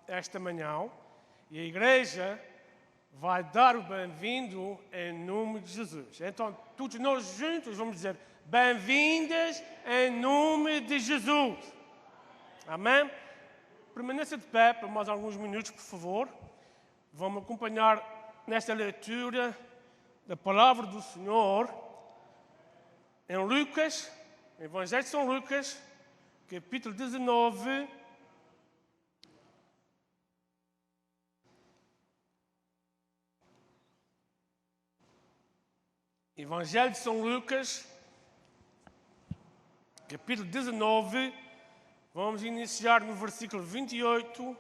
esta manhã e a igreja vai dar o bem-vindo em nome de Jesus. Então, todos nós juntos vamos dizer bem-vindas em nome de Jesus. Amém? Permaneça de pé por mais alguns minutos, por favor. Vamos acompanhar nesta leitura da palavra do Senhor em Lucas, Evangelho de São Lucas, capítulo 19. Evangelho de São Lucas, capítulo 19, vamos iniciar no versículo 28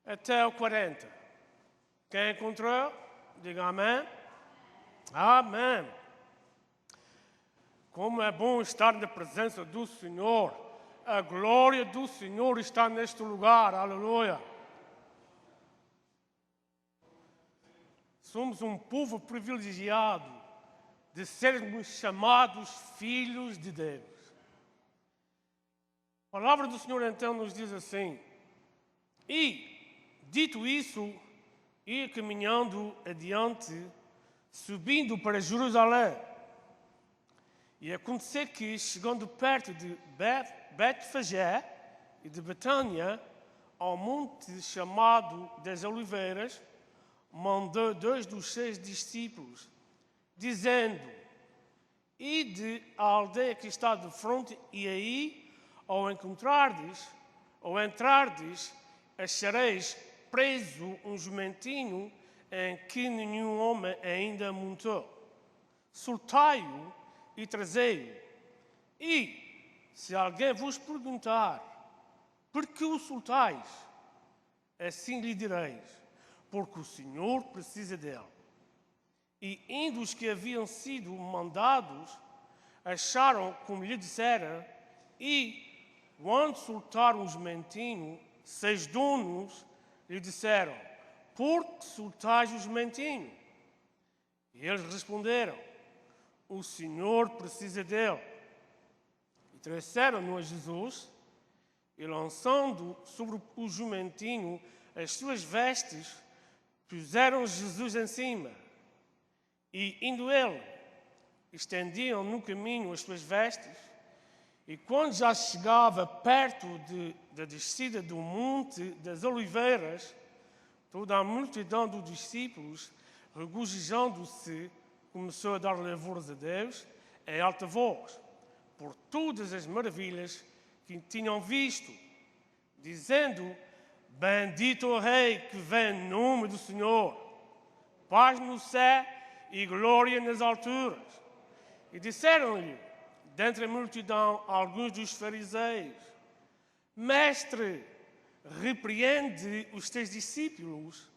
até o 40. Quem encontrou, diga amém. Amém. Como é bom estar na presença do Senhor. A glória do Senhor está neste lugar. Aleluia. Somos um povo privilegiado de sermos chamados filhos de Deus. A palavra do Senhor então nos diz assim: e, dito isso, ia caminhando adiante, subindo para Jerusalém. E aconteceu que, chegando perto de Betfagé e de Betânia, ao monte chamado das Oliveiras, mandou 2 dos seus discípulos, dizendo: ide à aldeia que está de fronte, e aí, ao entrardes, achareis preso um jumentinho em que nenhum homem ainda montou. Soltai-o e trazei-o. E, se alguém vos perguntar, por que o soltais? Assim lhe direis, porque o Senhor precisa dele. E indo os que haviam sido mandados, acharam como lhe dissera, e, quando soltaram o jumentinho, 6 donos lhe disseram: por que soltais o jumentinho? E eles responderam: o Senhor precisa dele. E trouxeram-no a Jesus, e lançando sobre o jumentinho as suas vestes, puseram Jesus em cima. E, indo ele, estendiam no caminho as suas vestes, e quando já chegava perto da descida do Monte das Oliveiras, toda a multidão dos discípulos, regozijando-se, começou a dar louvores a Deus em alta voz, por todas as maravilhas que tinham visto, dizendo: bendito o Rei que vem em nome do Senhor, paz no céu e glória nas alturas. E disseram-lhe, dentre a multidão, alguns dos fariseus: Mestre, repreende os teus discípulos.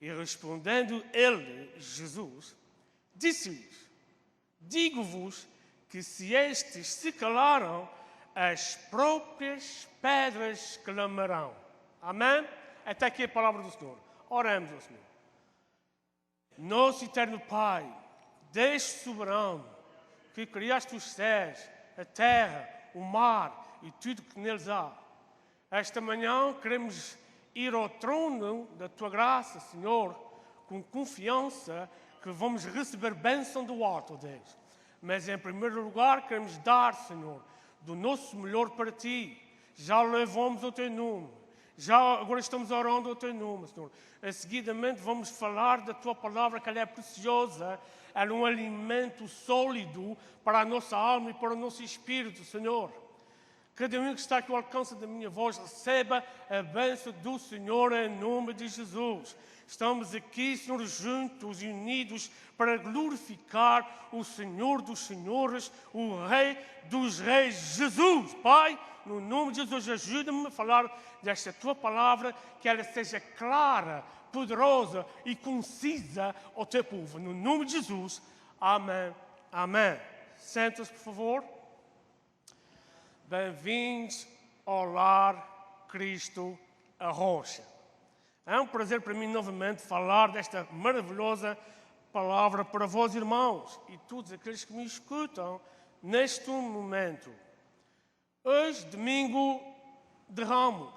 E respondendo ele, Jesus, disse-lhes: digo-vos que se estes se calaram, as próprias pedras clamarão. Amém? Até aqui a palavra do Senhor. Oremos ao Senhor. Nosso eterno Pai, Deus soberano, que criaste os céus, a terra, o mar e tudo que neles há. Esta manhã queremos ir ao trono da Tua graça, Senhor, com confiança que vamos receber bênção do alto, Deus. Mas, em primeiro lugar, queremos dar, Senhor, do nosso melhor para Ti. Já louvamos o Teu nome. Já agora estamos orando ao Teu nome, Senhor. Seguidamente vamos falar da Tua palavra, que ela é preciosa. Ela é um alimento sólido para a nossa alma e para o nosso espírito, Senhor. Cada um que está aqui ao alcance da minha voz, receba a bênção do Senhor em nome de Jesus. Estamos aqui, Senhor, juntos e unidos para glorificar o Senhor dos Senhores, o Rei dos Reis, Jesus. Pai, no nome de Jesus, ajuda-me a falar desta Tua palavra, que ela seja clara, poderosa e concisa ao Teu povo. No nome de Jesus, amém, amém. Senta-se, por favor. Bem-vindos ao Lar Cristo a Rocha. É um prazer para mim novamente falar desta maravilhosa palavra para vós, irmãos, e todos aqueles que me escutam neste momento. Hoje, domingo de Ramos,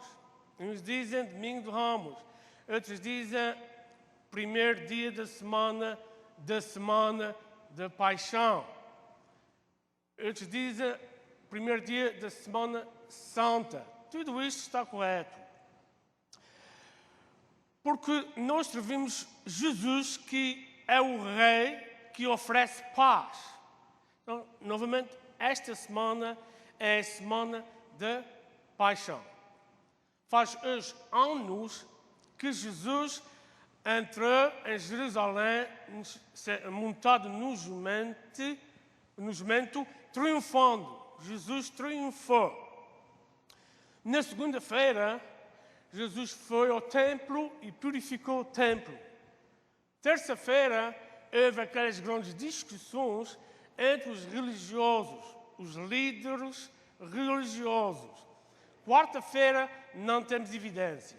Uns dizem domingo de Ramos, outros dizem primeiro dia da semana da Paixão. Outros dizem primeiro dia da Semana Santa. Tudo isto está correto. Porque nós servimos Jesus, que é o Rei que oferece paz. Então, novamente, esta semana é a semana da Paixão. Faz hoje anos que Jesus entrou em Jerusalém montado no jumento, triunfando. Jesus triunfou. Na segunda-feira, Jesus foi ao templo e purificou o templo. Terça-feira, houve aquelas grandes discussões entre os religiosos, os líderes religiosos. Quarta-feira, não temos evidência.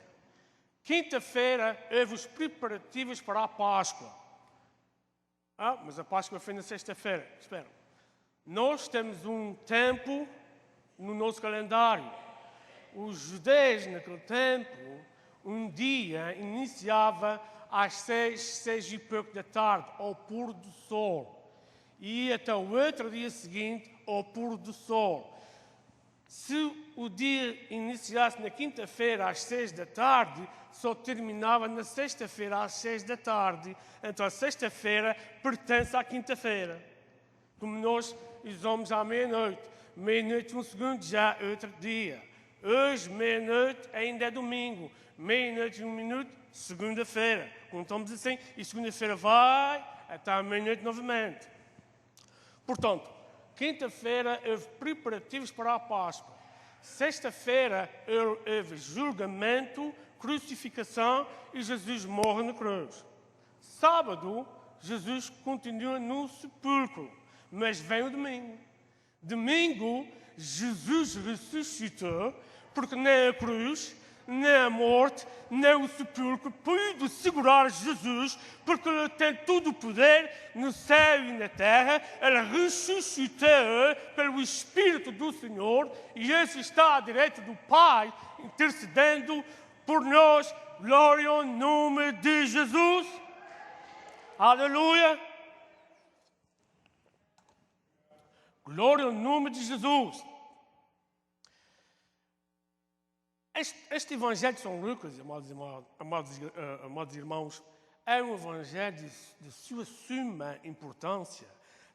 Quinta-feira, houve os preparativos para a Páscoa. Mas a Páscoa foi na sexta-feira. Espera. Nós temos um tempo no nosso calendário. Os judeus, naquele tempo, um dia iniciava às 6 e pouco da tarde, ao pôr do sol. E até o outro dia seguinte, ao pôr do sol. Se o dia iniciasse na quinta-feira às 6 da tarde, só terminava na sexta-feira às 6 da tarde. Então a sexta-feira pertence à quinta-feira. Como nós usamos à meia-noite. Meia-noite, um segundo, já é outro dia. Hoje, meia-noite, ainda é domingo. Meia-noite, um minuto, segunda-feira. Contamos assim, e segunda-feira vai até à meia-noite novamente. Portanto, quinta-feira houve preparativos para a Páscoa. Sexta-feira houve julgamento, crucificação e Jesus morre na cruz. Sábado, Jesus continua no sepulcro, mas vem o domingo. Domingo, Jesus ressuscitou, porque nem a cruz, nem a morte, nem o sepulcro pôde segurar Jesus, porque Ele tem todo o poder no céu e na terra. Ele ressuscitou pelo Espírito do Senhor e esse está à direita do Pai, intercedendo por nós. Glória ao nome de Jesus. Aleluia. Glória ao nome de Jesus. Este Evangelho de São Lucas, amados irmãos, é um Evangelho de sua suma importância.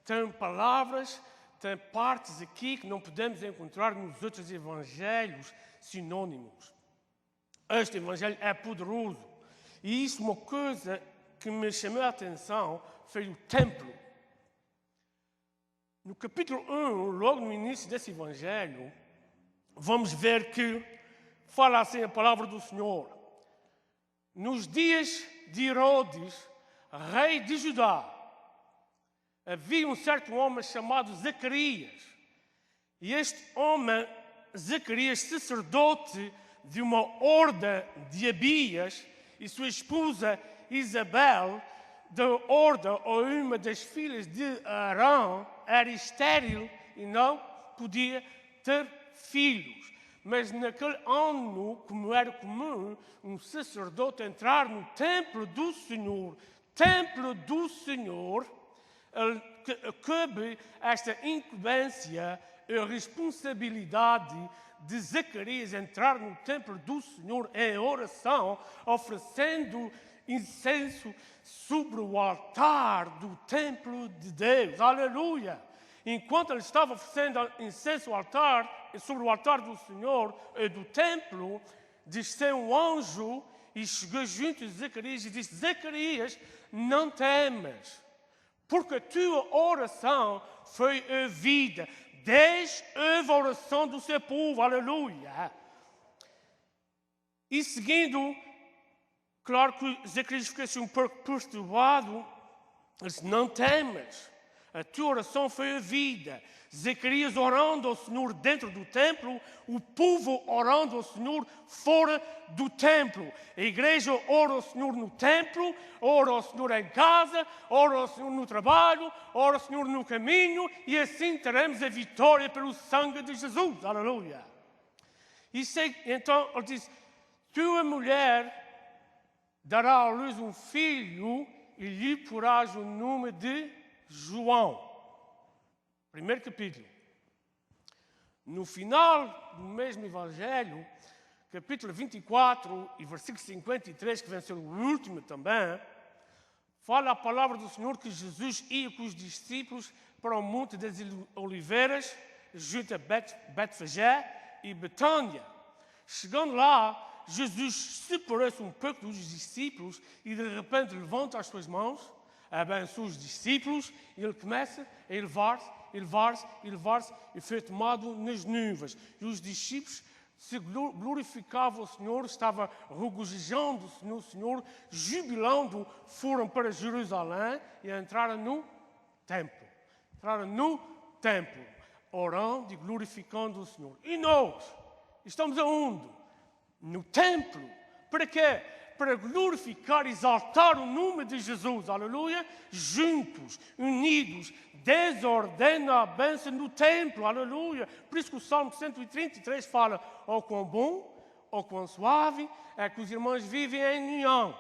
Tem palavras, tem partes aqui que não podemos encontrar nos outros Evangelhos sinônimos. Este Evangelho é poderoso. E isso, uma coisa que me chamou a atenção, foi o templo. No capítulo 1, logo no início desse Evangelho, vamos ver que fala assim a palavra do Senhor. Nos dias de Herodes, rei de Judá, havia um certo homem chamado Zacarias. E este homem, Zacarias, sacerdote de uma horda de Abias, e sua esposa Isabel, da horda ou uma das filhas de Arão, era estéril e não podia ter filhos. Mas naquele ano, como era comum, um sacerdote entrar no templo do Senhor, cabe esta incumbência, a responsabilidade de Zacarias entrar no templo do Senhor em oração, oferecendo incenso sobre o altar do templo de Deus. Aleluia! Enquanto ele estava oferecendo incenso sobre o altar do Senhor e do templo, desceu um anjo e chegou junto de Zacarias e disse: Zacarias, não temas, porque a tua oração foi ouvida. Deus ouve a oração do seu povo. Aleluia! E seguindo, claro que Zacarias ficou assim um pouco perturbado. Ele disse: não temas, a tua oração foi ouvida. Zacarias orando ao Senhor dentro do templo, o povo orando ao Senhor fora do templo. A igreja ora ao Senhor no templo, ora ao Senhor em casa, ora ao Senhor no trabalho, ora ao Senhor no caminho, e assim teremos a vitória pelo sangue de Jesus. Aleluia! Então ele diz: tua mulher dará à luz um filho e lhe porás o nome de João. Primeiro capítulo. No final do mesmo Evangelho, capítulo 24 e versículo 53, que vem ser o último também, fala a palavra do Senhor que Jesus ia com os discípulos para o Monte das Oliveiras, junto a Betfagé e Betânia. Chegando lá, Jesus separou-se um pouco dos discípulos e de repente levanta as suas mãos, abençoa os discípulos e ele começa a elevar-se e foi tomado nas nuvens. E os discípulos se glorificavam o Senhor, estavam regozijando-se no Senhor, jubilando, foram para Jerusalém e entraram no templo. Orando e glorificando o Senhor. E nós estamos aonde? No templo. Para quê? Para glorificar e exaltar o nome de Jesus. Aleluia. Juntos, unidos, desordena a bênção no templo. Aleluia. Por isso que o Salmo 133 fala: ó quão bom, ó quão suave é que os irmãos vivem em união.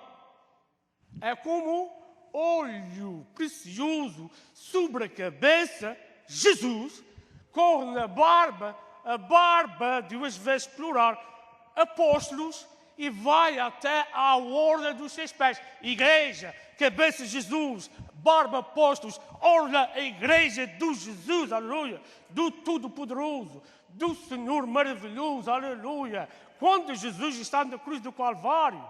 É como óleo precioso sobre a cabeça, Jesus, corre na barba, a barba, duas vezes plural, apóstolos, e vai até à orla dos seus pés. Igreja, cabeça Jesus, barba apóstolos, orla a igreja do Jesus, aleluia, do Todo-Poderoso, do Senhor maravilhoso, aleluia. Quando Jesus está na cruz do Calvário,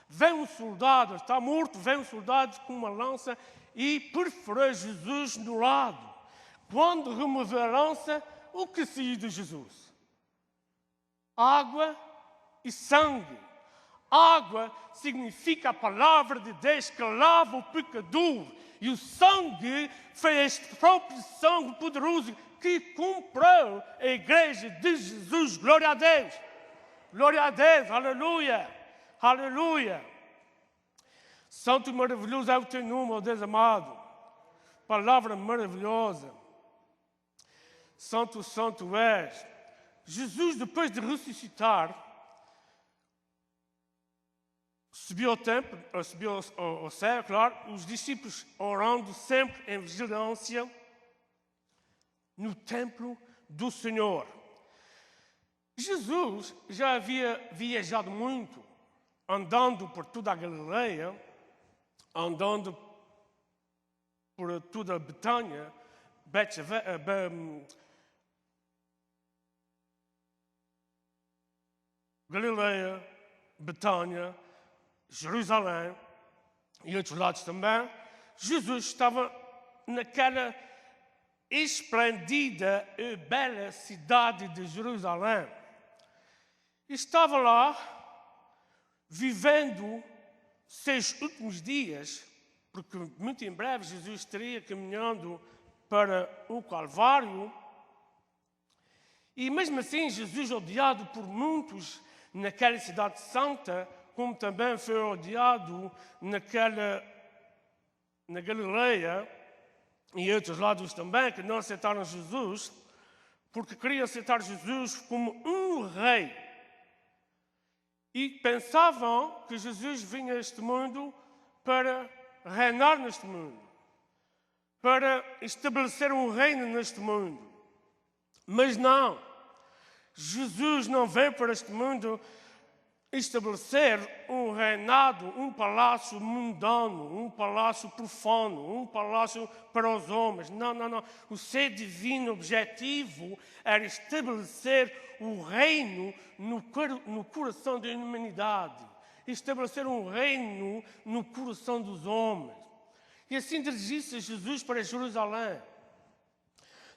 vem um soldado, está morto, vem um soldado com uma lança e perfura Jesus no lado. Quando removeu a lança, o que saiu de Jesus? Água e sangue. Água significa a palavra de Deus que lava o pecador. E o sangue foi este próprio sangue poderoso que comprou a igreja de Jesus. Glória a Deus. Glória a Deus. Aleluia. Aleluia. Santo e maravilhoso é o teu nome, ó Deus amado. Palavra maravilhosa. Santo, santo és. Jesus, depois de ressuscitar, subiu ao templo, subiu ao céu, claro, os discípulos orando sempre em vigilância no templo do Senhor. Jesus já havia viajado muito, andando por toda a Galileia, andando por toda a Betânia, Galileia, Betânia, Jerusalém e outros lados também. Jesus estava naquela esplendida e bela cidade de Jerusalém. Estava lá, vivendo seus últimos dias, porque muito em breve Jesus estaria caminhando para o Calvário. E mesmo assim, Jesus, odiado por muitos naquela cidade santa, como também foi odiado na Galileia e outros lados também, que não aceitaram Jesus, porque queriam aceitar Jesus como um rei. E pensavam que Jesus vinha a este mundo para reinar neste mundo, para estabelecer um reino neste mundo. Mas não, Jesus não veio para este mundo estabelecer um reinado, um palácio mundano, um palácio profano, um palácio para os homens. Não, não, não. O seu divino objetivo era estabelecer o reino no coração da humanidade. Estabelecer um reino no coração dos homens. E assim dirigiu-se Jesus para Jerusalém.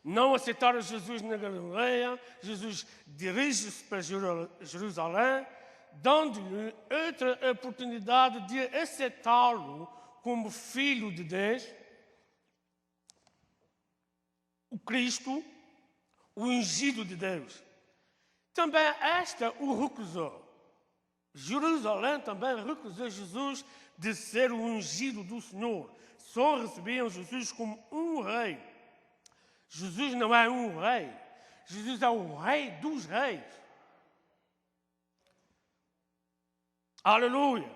Não aceitaram Jesus na Galileia, Jesus dirige-se para Jerusalém, dando-lhe outra oportunidade de aceitá-lo como Filho de Deus, o Cristo, o ungido de Deus. Também esta o recusou. Jerusalém também recusou Jesus de ser o ungido do Senhor. Só recebiam Jesus como um rei. Jesus não é um rei. Jesus é o rei dos reis. Aleluia!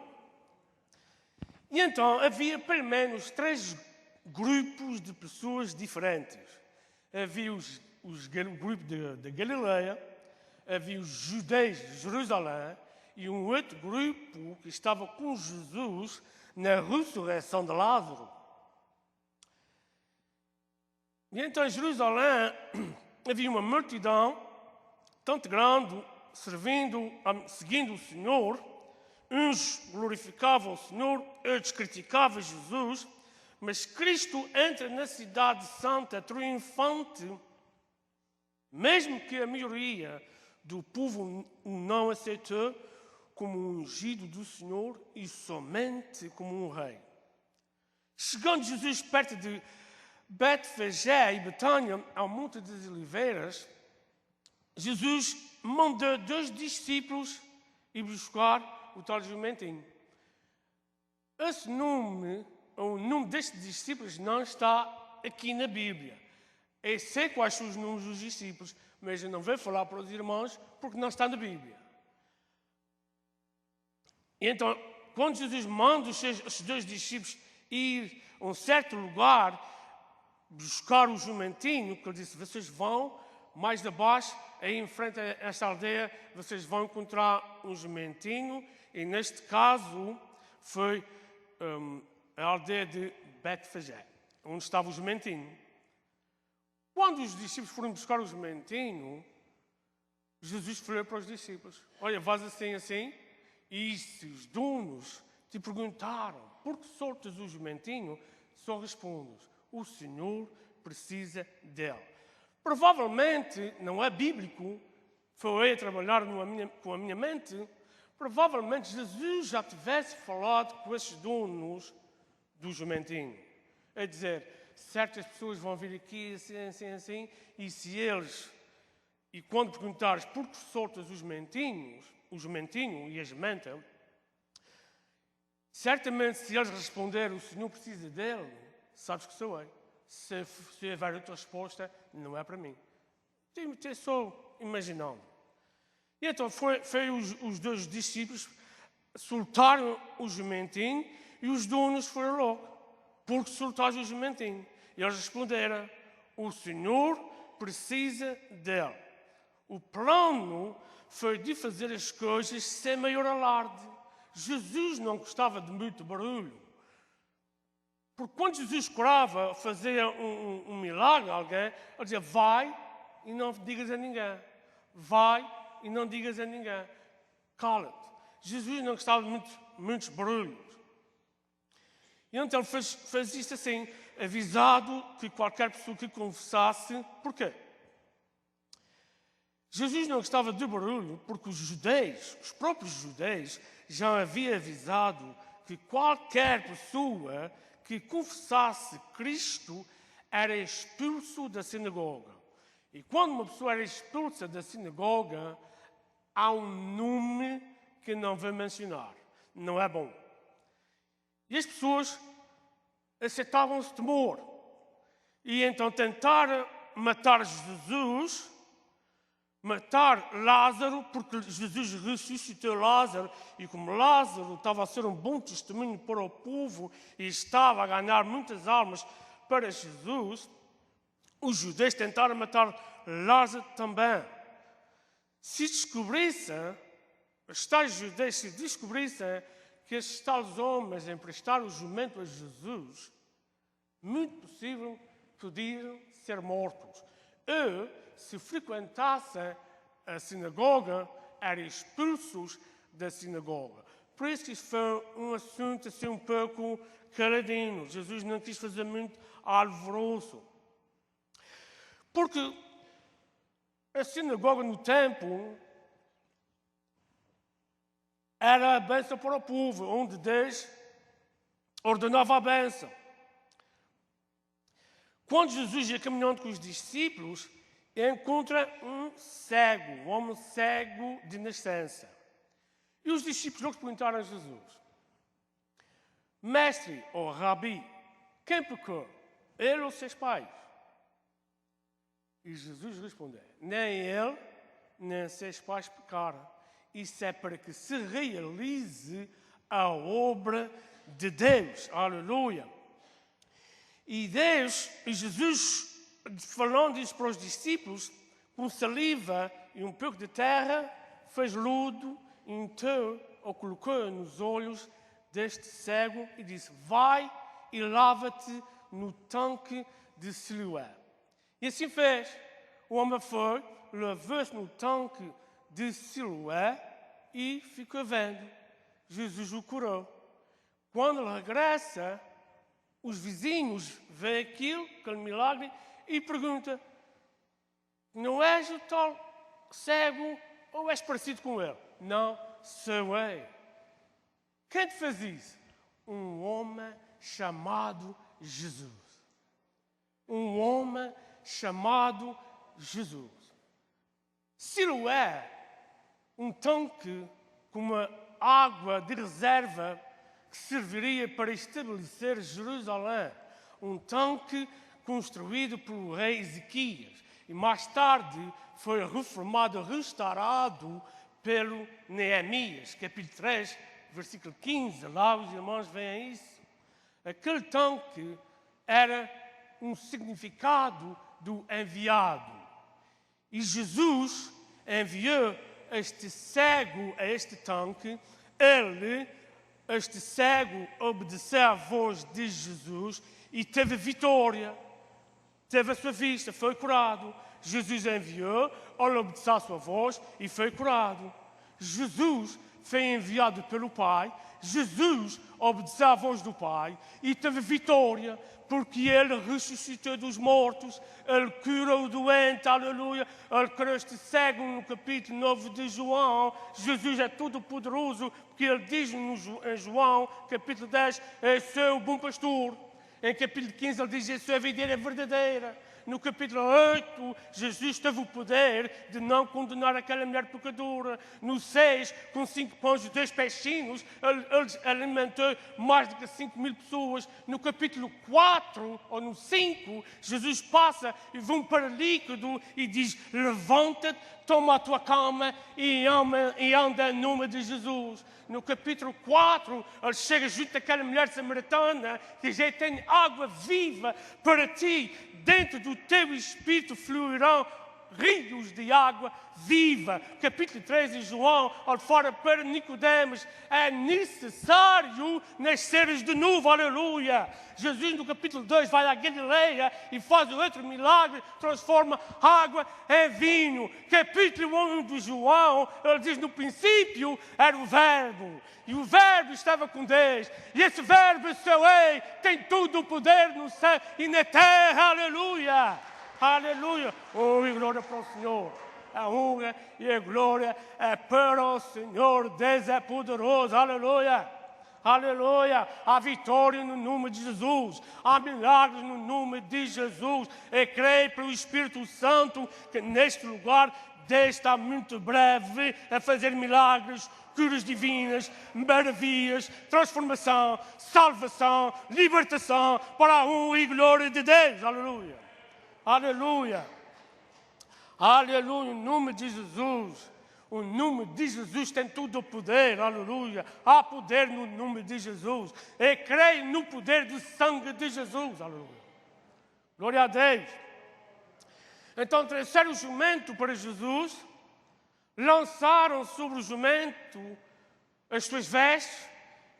E então havia pelo menos 3 grupos de pessoas diferentes. Havia o grupo da Galileia, havia os judeus de Jerusalém e um outro grupo que estava com Jesus na ressurreição de Lázaro. E então em Jerusalém havia uma multidão tanto grande seguindo o Senhor. Uns glorificavam o Senhor, outros criticavam Jesus, mas Cristo entra na cidade santa triunfante, mesmo que a maioria do povo o não aceitou como um ungido do Senhor e somente como um rei. Chegando Jesus perto de Betfagé e Betânia, ao Monte das Oliveiras, Jesus mandou 2 discípulos ir buscar o tal jumentinho. Esse nome, o nome destes discípulos, não está aqui na Bíblia. Eu sei quais são os nomes dos discípulos, mas eu não vou falar para os irmãos porque não está na Bíblia. E então, quando Jesus manda os 2 discípulos ir a um certo lugar buscar o jumentinho, que ele disse, vocês vão mais abaixo, aí em frente a esta aldeia, vocês vão encontrar um jumentinho, e neste caso foi a aldeia de Betfagé, onde estava o jumentinho. Quando os discípulos foram buscar o jumentinho, Jesus falou para os discípulos, olha, vais assim, assim, e se os donos te perguntaram por que soltas o jumentinho, só respondes, o Senhor precisa dele. Provavelmente, não é bíblico, foi eu a trabalhar com a minha mente, provavelmente Jesus já tivesse falado com esses donos do jumentinho. É dizer, certas pessoas vão vir aqui assim, assim, assim, e quando perguntares por que soltas o jumentinho e a jumenta, certamente se eles responderem o Senhor precisa dele, sabes que sou eu. Se houver outra resposta, não é para mim. Estou só imaginando. E então foi os 2 discípulos soltaram o jumentinho e os donos foram logo. Por que soltaste o jumentinho? E eles responderam, o Senhor precisa dele. O plano foi de fazer as coisas sem maior alarde. Jesus não gostava de muito barulho. Porque quando Jesus curava, fazia um milagre a alguém, ele dizia, vai e não digas a ninguém. Vai e não digas a ninguém. Cala-te. Jesus não gostava de muitos barulhos. E então ele fez isto assim, avisado que qualquer pessoa que confessasse. Porquê? Jesus não gostava de barulho porque os próprios judeus, já haviam avisado que qualquer pessoa que confessasse Cristo era expulso da sinagoga. E quando uma pessoa era expulsa da sinagoga, há um nome que não vou mencionar. Não é bom. E as pessoas aceitavam-se temor. E então tentaram matar Jesus, matar Lázaro, porque Jesus ressuscitou Lázaro, e como Lázaro estava a ser um bom testemunho para o povo e estava a ganhar muitas almas para Jesus, os judeus tentaram matar Lázaro também. Se descobrissem, os tais judeus se descobrissem que esses tais homens emprestaram o jumento a Jesus, muito possível podiam ser mortos. Ou, se frequentassem a sinagoga, eram expulsos da sinagoga. Por isso que isso foi um assunto assim um pouco caladinho. Jesus não quis fazer muito alvoroço. Porque a sinagoga no templo era a bênção para o povo, onde Deus ordenava a bênção. Quando Jesus ia caminhando com os discípulos, encontra um homem cego de nascença. E os discípulos logo perguntaram a Jesus, mestre ou rabi, quem pecou? Ele ou seus pais? E Jesus respondeu, nem ele, nem seus pais pecaram. Isso é para que se realize a obra de Deus. Aleluia. E Jesus, falando isso para os discípulos, com saliva e um pouco de terra, fez lodo, então o colocou nos olhos deste cego e disse: vai e lava-te no tanque de Siloé. E assim fez. O homem foi, lavou-se no tanque de Siloé e ficou vendo. Jesus o curou. Quando ele regressa, os vizinhos veem aquele milagre, e perguntam: não és o tal cego ou és parecido com ele? Não, sou eu. Quem te fez isso? Um homem chamado Jesus. Um homem chamado Jesus. Siloé, um tanque com uma água de reserva que serviria para estabelecer Jerusalém. Um tanque construído pelo rei Ezequias. E mais tarde foi reformado, restaurado pelo Neemias, capítulo 3, versículo 15. Lá os irmãos veem isso. Aquele tanque era um significado do enviado. E Jesus enviou este cego a este tanque. Este cego obedeceu à voz de Jesus e teve vitória. Teve a sua vista, foi curado. Jesus enviou, ele obedeceu à sua voz e foi curado. Jesus foi enviado pelo Pai. Jesus obedeceu à voz do Pai e teve vitória, porque ele ressuscitou dos mortos, ele curou o doente, aleluia, ele curou este cego no capítulo 9 de João. Jesus é todo poderoso, porque ele diz em João, capítulo 10, eu sou o bom pastor. Em capítulo 15 ele diz, eu sou a videira verdadeira. No capítulo 8, Jesus teve o poder de não condenar aquela mulher pecadora. No 6, com 5 pães e 2 peixinhos, ele alimentou mais de 5.000 pessoas. No capítulo 4, ou no 5, Jesus passa e vê um paralítico e diz, levanta-te, toma a tua cama e anda em nome de Jesus. No capítulo 4, ele chega junto àquela mulher samaritana e diz, eu tenho água viva para ti. Dentro do teu espírito fluirão rios de água viva. Capítulo 3 de João, ele fala para Nicodemos, é necessário nasceres de novo, aleluia. Jesus no capítulo 2 vai à Galileia e faz outro milagre, transforma água em vinho. Capítulo 1 de João, ele diz, no princípio era o Verbo, e o Verbo estava com Deus, e esse Verbo sou eu, tem todo o poder no céu e na terra, aleluia. Aleluia! Oh, e glória para o Senhor! A honra e a glória é para o Senhor. Deus é poderoso. Aleluia! Aleluia! Há vitória no nome de Jesus. Há milagres no nome de Jesus. E creio pelo Espírito Santo que neste lugar Deus está muito breve a fazer milagres, curas divinas, maravilhas, transformação, salvação, libertação para a honra e glória de Deus. Aleluia! Aleluia! Aleluia! O nome de Jesus. O nome de Jesus tem todo o poder. Aleluia! Há poder no nome de Jesus. E creio no poder do sangue de Jesus. Aleluia! Glória a Deus! Então trouxeram o jumento para Jesus, lançaram sobre o jumento as suas vestes,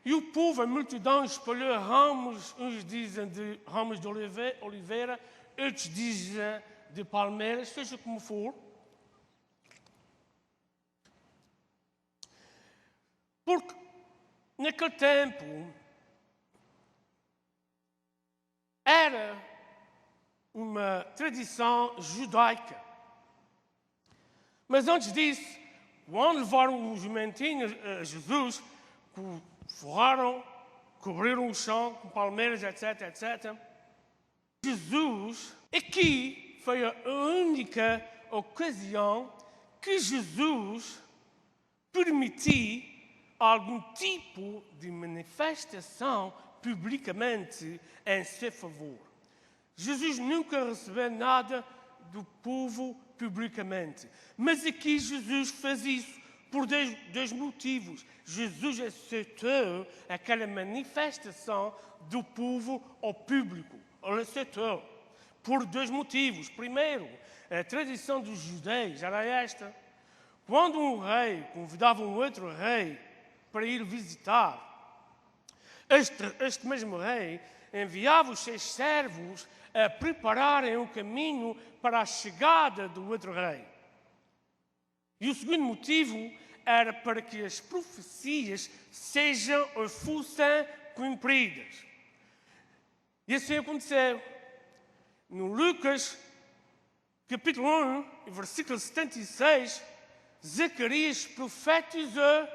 e o povo, a multidão, espalhou ramos, uns dizem de ramos de oliveira, outros dizem de palmeiras, seja como for. Porque naquele tempo era uma tradição judaica. Mas antes disso, quando levaram o jumentinho a Jesus, forraram, cobriram o chão com palmeiras, etc, etc. Jesus, aqui foi a única ocasião que Jesus permitiu algum tipo de manifestação publicamente em seu favor. Jesus nunca recebeu nada do povo publicamente, mas aqui Jesus fez isso por dois motivos. Jesus aceitou aquela manifestação do povo ao público. Ele aceitou. Por dois motivos. Primeiro, a tradição dos judeus era esta. Quando um rei convidava um outro rei para ir visitar, este mesmo rei enviava os seus servos a prepararem o caminho para a chegada do outro rei. E o segundo motivo era para que as profecias fossem cumpridas. E assim aconteceu. No Lucas, capítulo 1, versículo 76, Zacarias profetizou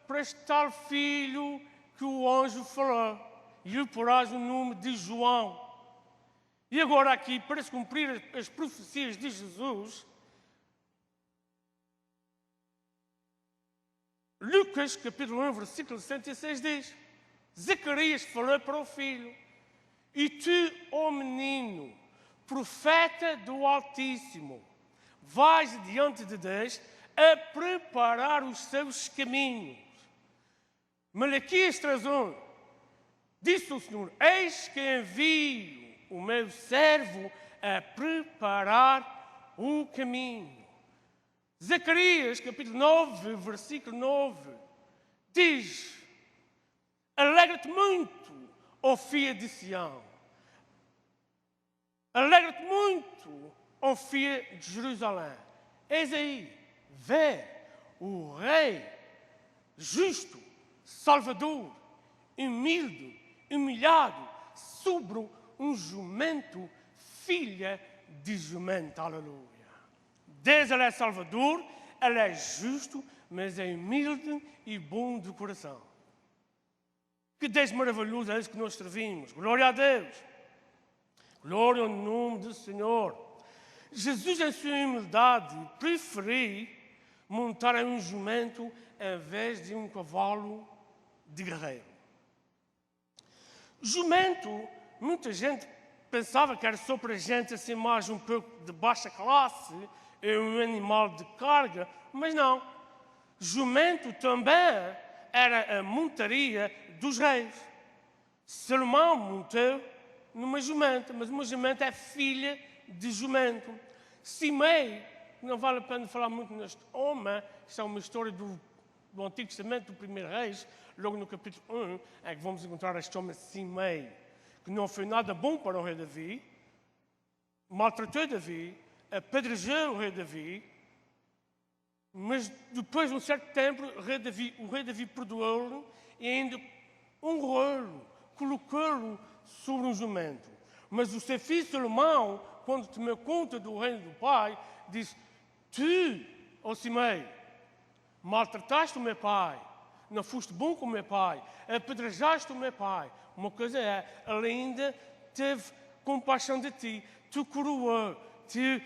para este tal filho que o anjo falou. E lhe porás o nome de João. E agora aqui, para se cumprir as profecias de Jesus, Lucas, capítulo 1, versículo 66 diz: Zacarias falou para o filho: E tu, ó menino, profeta do Altíssimo, vais diante de Deus a preparar os seus caminhos. Malaquias 3:1 disse o Senhor: Eis que envio o meu servo a preparar o caminho. Zacarias, capítulo 9, versículo 9, diz: Alegra-te muito, ó filha de Sião. Alegra-te muito, ó filha de Jerusalém. Eis aí, vê o Rei justo, Salvador, humilde, humilhado, sobre um jumento, filha de jumento. Aleluia. Deus, ele é Salvador, ele é justo, mas é humilde e bom de coração. Que Deus maravilhoso é esse que nós servimos. Glória a Deus. Glória ao nome do Senhor. Jesus, em sua humildade, preferiu montar em um jumento em vez de um cavalo de guerreiro. Jumento, muita gente pensava que era só para gente assim mais um pouco de baixa classe, é um animal de carga, mas não. Jumento também era a montaria dos reis. Salomão montou numa jumenta, mas uma jumenta é filha de jumento. Simei, não vale a pena falar muito neste homem, isto é uma história do Antigo Testamento, do primeiro Reis, logo no capítulo 1, é que vamos encontrar este homem Simei, que não foi nada bom para o rei Davi, maltratou Davi, apedrejou o rei Davi, mas depois de um certo tempo o rei Davi perdoou-lo e ainda honrou-lo, colocou-lo sobre um jumento. Mas o seu filho Salomão, quando tomou conta do reino do pai, disse: Tu, ó Simei, maltrataste o meu pai, não foste bom com o meu pai, apedrejaste o meu pai. Uma coisa é, ele ainda teve compaixão de ti, te coroou, te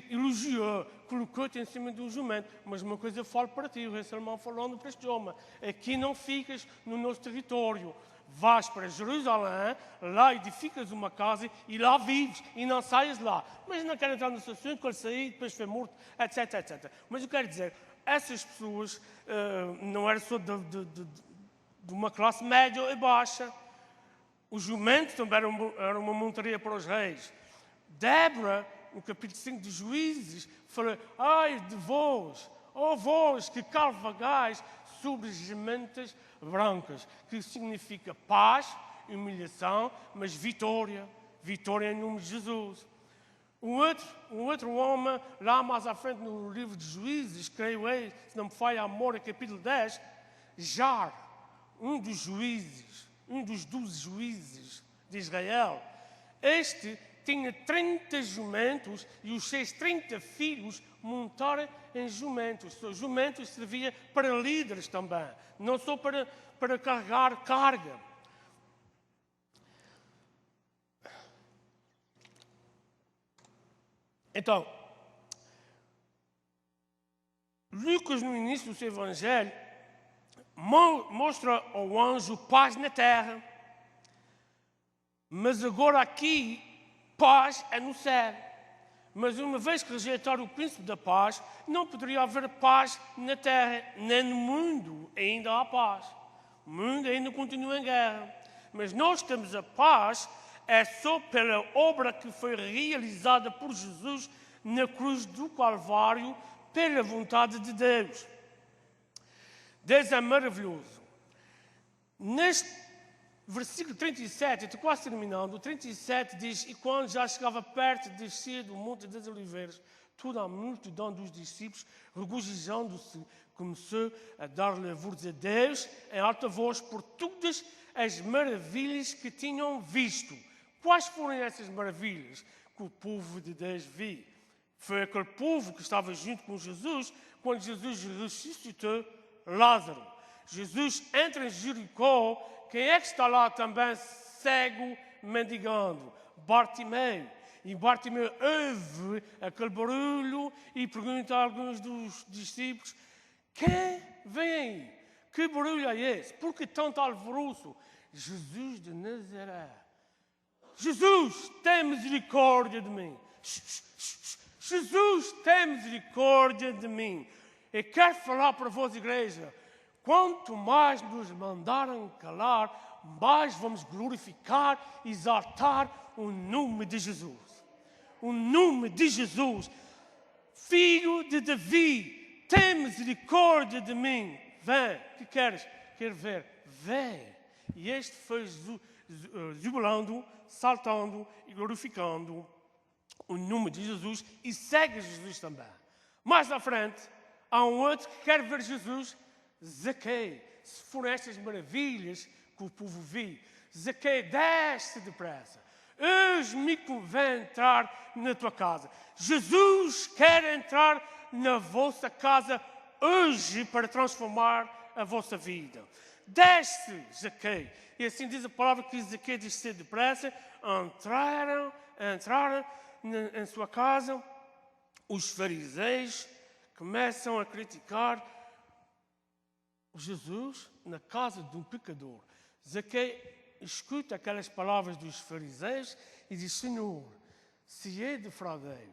elogiou, colocou-te em cima do jumento. Mas uma coisa eu falo para ti, o rei Salomão falando para este homem: aqui não ficas no nosso território. Vais para Jerusalém, lá edificas uma casa e lá vives e não saias lá. Mas não quero entrar nesse assunto, que ele saiu, depois foi morto, etc, etc. Mas eu quero dizer, essas pessoas não eram só de uma classe média e baixa. O jumento também era uma montaria para os reis. Débora, no capítulo 5 de Juízes, fala: Ai de vós, ó vós que cavalgais sobre jumentas brancas, que significa paz, humilhação, mas vitória. Vitória em nome de Jesus. Um outro homem, lá mais à frente no livro de Juízes, creio eu, se não me falha a memória, capítulo 10, Jar, um dos juízes, um dos 12 juízes de Israel. Este tinha 30 jumentos e os seus 30 filhos montaram em jumentos. Os jumentos serviam para líderes também, não só para carregar carga. Então, Lucas, no início do seu evangelho, mostra ao anjo paz na terra, mas agora aqui, paz é no céu. Mas uma vez que rejeitaram o príncipe da paz, não poderia haver paz na terra, nem no mundo ainda há paz. O mundo ainda continua em guerra. Mas nós temos a paz, é só pela obra que foi realizada por Jesus na cruz do Calvário, pela vontade de Deus. Deus é maravilhoso. Neste versículo 37, estou quase terminando, o 37 diz: e quando já chegava perto de descer do Monte das Oliveiras, toda a multidão dos discípulos, regozijando-se, começou a dar louvores a Deus em alta voz por todas as maravilhas que tinham visto. Quais foram essas maravilhas que o povo de Deus viu? Foi aquele povo que estava junto com Jesus quando Jesus ressuscitou Lázaro. Jesus entra em Jericó. Quem é que está lá também cego, mendigando? Bartimeu. E Bartimeu ouve aquele barulho e pergunta a alguns dos discípulos: quem vem aí? Que barulho é esse? Por que tanto alvoroço? Jesus de Nazaré. Jesus, tem misericórdia de mim. Jesus, tem misericórdia de mim. Eu quero falar para vós, igreja. Quanto mais nos mandaram calar, mais vamos glorificar, exaltar o nome de Jesus. O nome de Jesus. Filho de Davi, tem misericórdia de mim. Vem, que queres? Quero ver. Vem. E este foi jubilando, saltando e glorificando o nome de Jesus e segue Jesus também. Mais à frente, há um outro que quer ver Jesus, Zaqueu. Se foram estas maravilhas que o povo viu, Zaqueu, desce depressa. Hoje me convém entrar na tua casa. Jesus quer entrar na vossa casa hoje para transformar a vossa vida. Desce, Zaqueu. E assim diz a palavra que Zaqueu desceu depressa. Entraram em sua casa. Os fariseus começam a criticar Jesus na casa de um pecador. Zaqueu escuta aquelas palavras dos fariseus e diz: Senhor, se eu defraudei,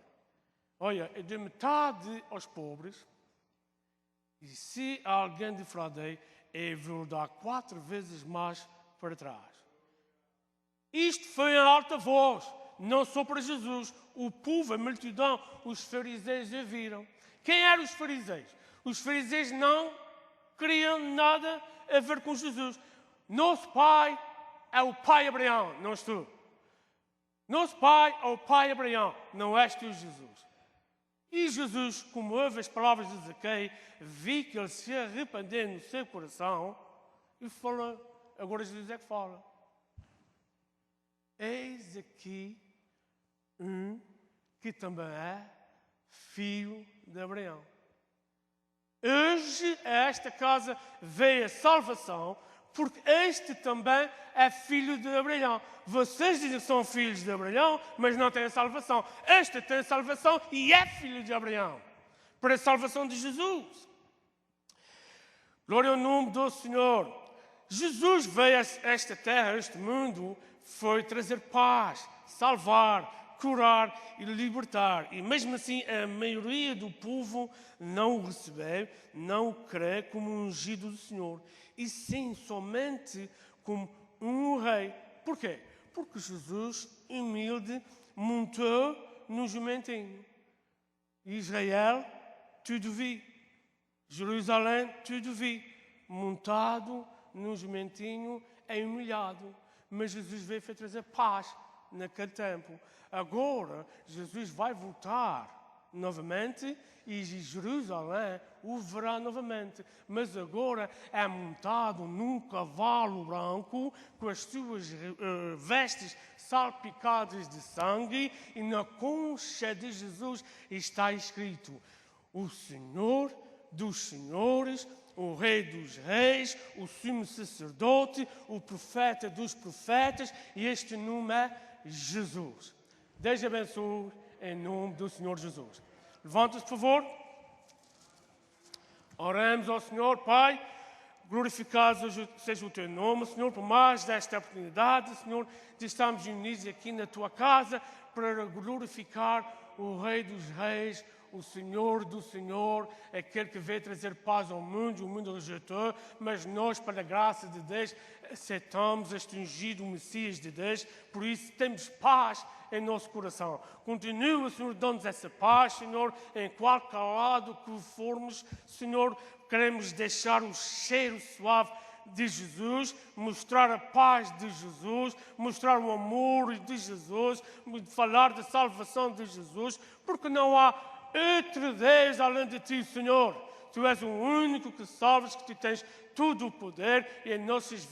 olha, eu dei metade aos pobres, e se alguém defraudei, eu vou dar 4 vezes mais para trás. Isto foi em alta voz, não só para Jesus. O povo, a multidão, os fariseus ouviram. Quem eram os fariseus? Os fariseus não queriam nada a ver com Jesus. Nosso pai é o pai Abraão, não és tu. Nosso pai é o pai Abraão, não és tu, Jesus. E Jesus, como ouve as palavras de Zaqueu, viu que ele se arrependeu no seu coração e falou. Agora Jesus é que fala. Eis aqui um que também é filho de Abraão. Hoje a esta casa veio a salvação, porque este também é filho de Abraão. Vocês dizem que são filhos de Abraão, mas não têm a salvação. Este tem a salvação e é filho de Abraão, para a salvação de Jesus. Glória ao nome do Senhor. Jesus veio a esta terra, a este mundo, foi trazer paz, salvar, curar e libertar. E mesmo assim a maioria do povo não o recebeu, não o crê como ungido do Senhor. E sim, somente como um rei. Porquê? Porque Jesus, humilde, montou no jumentinho. Israel, tudo vi. Jerusalém, tudo vi. Montado no jumentinho, é humilhado. Mas Jesus veio para trazer paz naquele tempo. Agora, Jesus vai voltar novamente e Jerusalém o verá novamente. Mas agora é montado num cavalo branco com as suas vestes salpicadas de sangue e na concha de Jesus está escrito: o Senhor dos Senhores, o Rei dos Reis, o Sumo Sacerdote, o Profeta dos Profetas, e este nome é Jesus. Deus abençoe em nome do Senhor Jesus. Levanta-se, por favor. Oremos ao Senhor. Pai, glorificado seja o teu nome, Senhor, por mais desta oportunidade, Senhor, de estarmos unidos aqui na tua casa para glorificar o Rei dos Reis, o Senhor do Senhor, aquele que veio trazer paz ao mundo, o mundo rejeitou, mas nós, pela graça de Deus, aceitamos este ungido Messias de Deus, por isso temos paz em nosso coração. Continua, Senhor, dando-nos essa paz, Senhor, em qualquer lado que formos, Senhor, queremos deixar o cheiro suave de Jesus, mostrar a paz de Jesus, mostrar o amor de Jesus, falar da salvação de Jesus, porque não há outro Deus além de ti, Senhor. Tu és o único que salvas, que tu tens todo o poder, e as nossas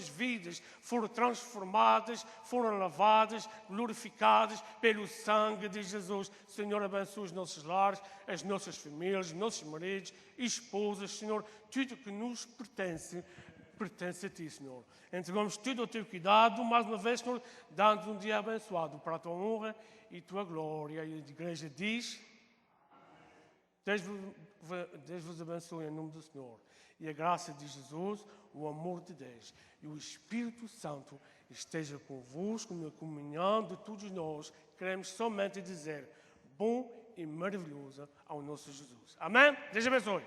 vidas foram transformadas, foram lavadas, glorificadas pelo sangue de Jesus. Senhor, abençoa os nossos lares, as nossas famílias, os nossos maridos, esposas, Senhor, tudo que nos pertence a ti, Senhor. Entregamos tudo ao teu cuidado, mais uma vez, Senhor, dando-nos um dia abençoado para a tua honra e tua glória. E a igreja diz: Deus vos abençoe em nome do Senhor. E a graça de Jesus, o amor de Deus e o Espírito Santo esteja convosco na comunhão de todos nós. Queremos somente dizer bom e maravilhoso ao nosso Jesus. Amém? Deus abençoe.